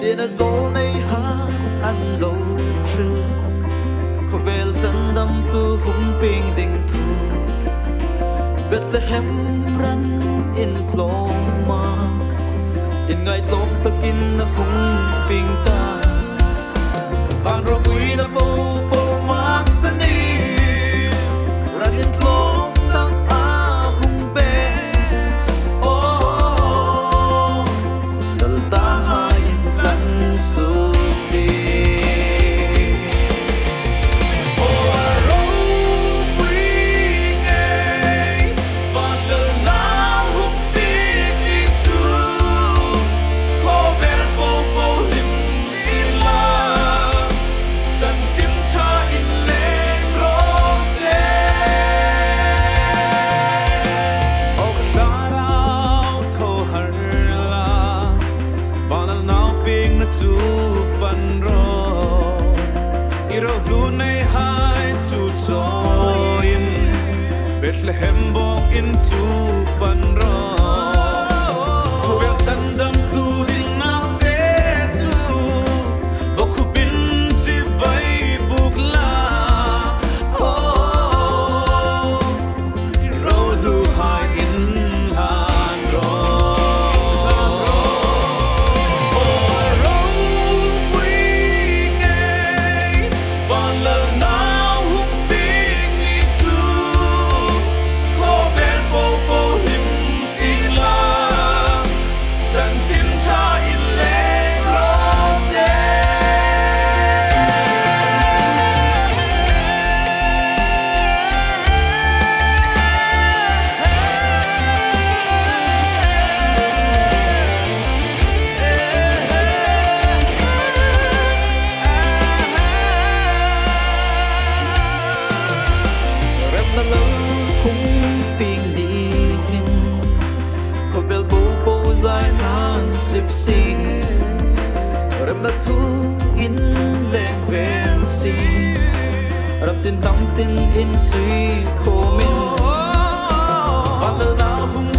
Liên dấu này hát ăn lâu trừ có về sân đâm cứ hùng bình đình thu Bethlehem run in Tloma in ngày lom ta kin na hùng bình ta vang ro quy na bo po mak sani run in Tlom ta a hùng be oh salta ha in lan su Bethlehem bong into Panro Kuvel sandam tu ding now te tu Boku bin ti bay bukla Oh Ro lu hai in han ro Oh ro quy ngay Van lơ now hung bing ni tu Sipsi Rem đã thu in lên ven si Rem tin tâm tin in suy khô mình Và lỡ nào hung